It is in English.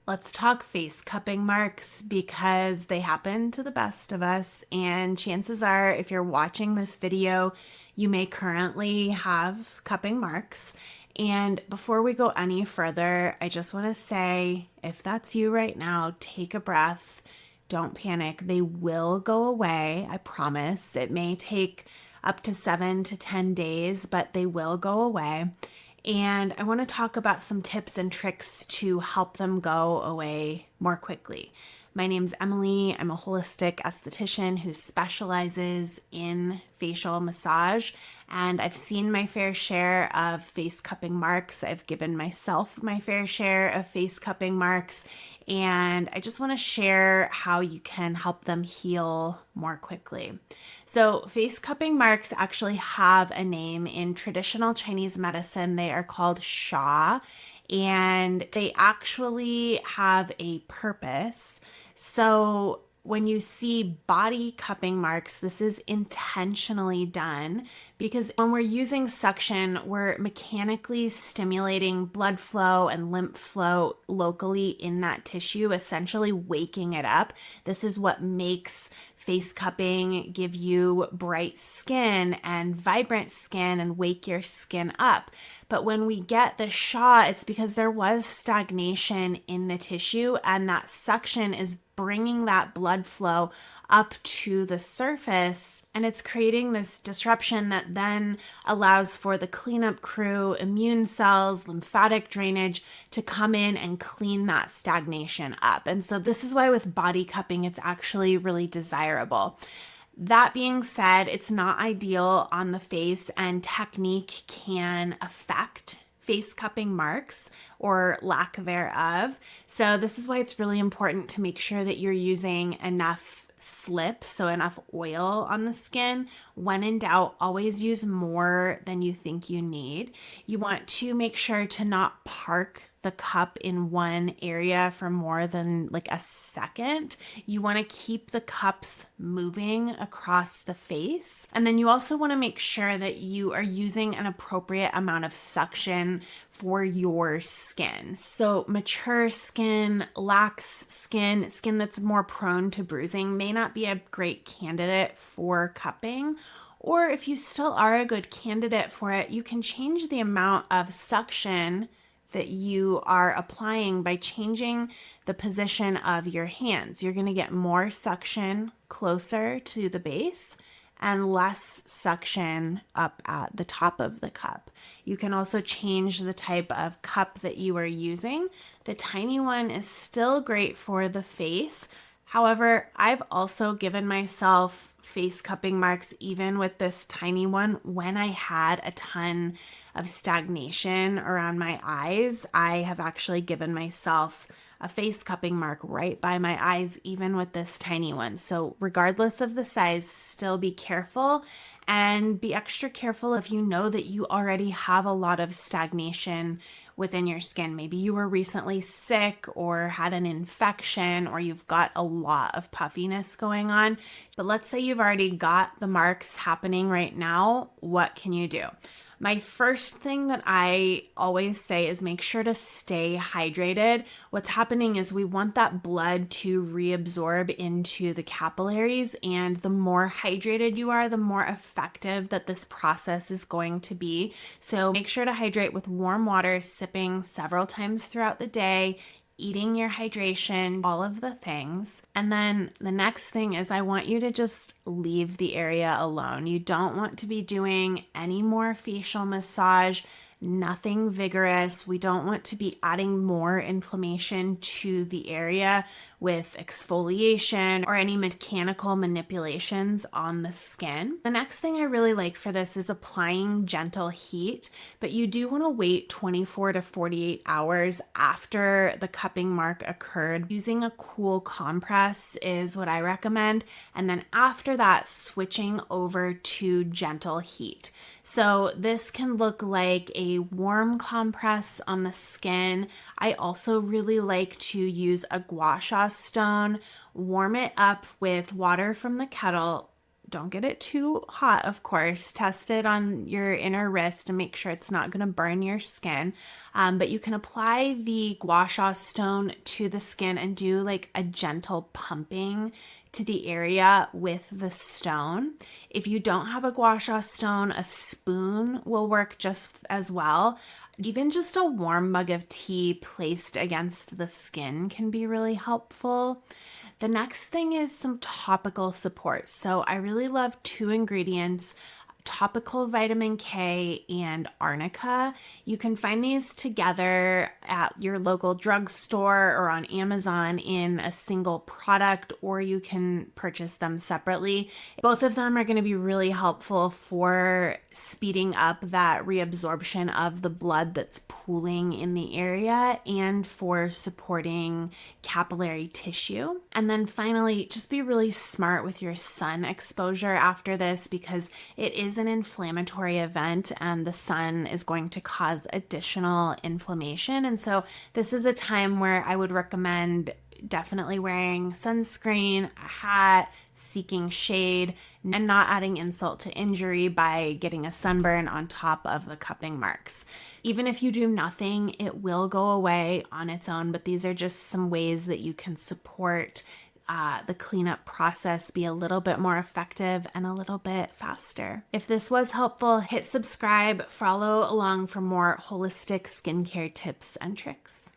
Let's talk face cupping marks because they happen to the best of us. And chances are, if you're watching this video, you may currently have cupping marks. And before we go any further, I just want to say, if that's you right now, take a breath. Don't panic. They will go away. I promise. It may take up to 7 to 10 days, but they will go away. And I want to talk about some tips and tricks to help them go away more quickly. My name's Emily. I'm a holistic esthetician who specializes in facial massage, and I've seen my fair share of face cupping marks. I've given myself my fair share of face cupping marks, and I just want to share how you can help them heal more quickly. So face cupping marks actually have a name in traditional Chinese medicine. They are called sha, and they actually have a purpose. So when you see body cupping marks, this is intentionally done because when we're using suction, we're mechanically stimulating blood flow and lymph flow locally in that tissue, essentially waking it up. This is what makes face cupping give you bright skin and vibrant skin and wake your skin up. But when we get the sha, it's because there was stagnation in the tissue, and that suction is bringing that blood flow up to the surface, and it's creating this disruption that then allows for the cleanup crew, immune cells, lymphatic drainage to come in and clean that stagnation up. And so this is why with body cupping, it's actually really desirable. That being said, it's not ideal on the face, and technique can affect face cupping marks or lack thereof. So this is why it's really important to make sure that you're using enough slip, so enough oil on the skin. When in doubt, always use more than you think you need. You want to make sure to not park the cup in one area for more than like a second. You want to keep the cups moving across the face. And then you also want to make sure that you are using an appropriate amount of suction for your skin. So mature skin, lax skin, skin that's more prone to bruising may not be a great candidate for cupping. Or if you still are a good candidate for it, you can change the amount of suction that you are applying by changing the position of your hands. You're going to get more suction closer to the base and less suction up at the top of the cup. You can also change the type of cup that you are using. The tiny one is still great for the face. However, I've also given myself face cupping marks even with this tiny one when I had a ton of stagnation around my eyes. I have actually given myself a face cupping mark right by my eyes even with this tiny one. So regardless of the size, still be careful, and be extra careful if you know that you already have a lot of stagnation within your skin. Maybe you were recently sick or had an infection, or you've got a lot of puffiness going on. But let's say you've already got the marks happening right now. What can you do? My first thing that I always say is make sure to stay hydrated. What's happening is we want that blood to reabsorb into the capillaries, and the more hydrated you are, the more effective that this process is going to be. So make sure to hydrate with warm water, sipping several times throughout the day, eating your hydration, all of the things. And then the next thing is I want you to just leave the area alone. You don't want to be doing any more facial massage, nothing vigorous. We don't want to be adding more inflammation to the area with exfoliation or any mechanical manipulations on the skin. The next thing I really like for this is applying gentle heat, but you do want to wait 24 to 48 hours after the cupping mark occurred. Using a cool compress is what I recommend, and then after that, switching over to gentle heat. So this can look like a warm compress on the skin. I also really like to use a gua sha stone, warm it up with water from the kettle, Don't get it too hot, of course. Test it on your inner wrist to make sure it's not going to burn your skin. But you can apply the gua sha stone to the skin and do like a gentle pumping to the area with the stone. If you don't have a gua sha stone, a spoon will work just as well. Even just a warm mug of tea placed against the skin can be really helpful. The next thing is some topical support. So I really love 2 ingredients, topical vitamin K and arnica. You can find these together at your local drugstore or on Amazon in a single product, or you can purchase them separately. Both of them are going to be really helpful for speeding up that reabsorption of the blood that's pooling in the area and for supporting capillary tissue. And then finally, just be really smart with your sun exposure after this, because it is an inflammatory event and the sun is going to cause additional inflammation. And so this is a time where I would recommend definitely wearing sunscreen, a hat, seeking shade, and not adding insult to injury by getting a sunburn on top of the cupping marks. Even if you do nothing, it will go away on its own, but these are just some ways that you can support the cleanup process be a little bit more effective and a little bit faster. If this was helpful, hit subscribe, follow along for more holistic skincare tips and tricks.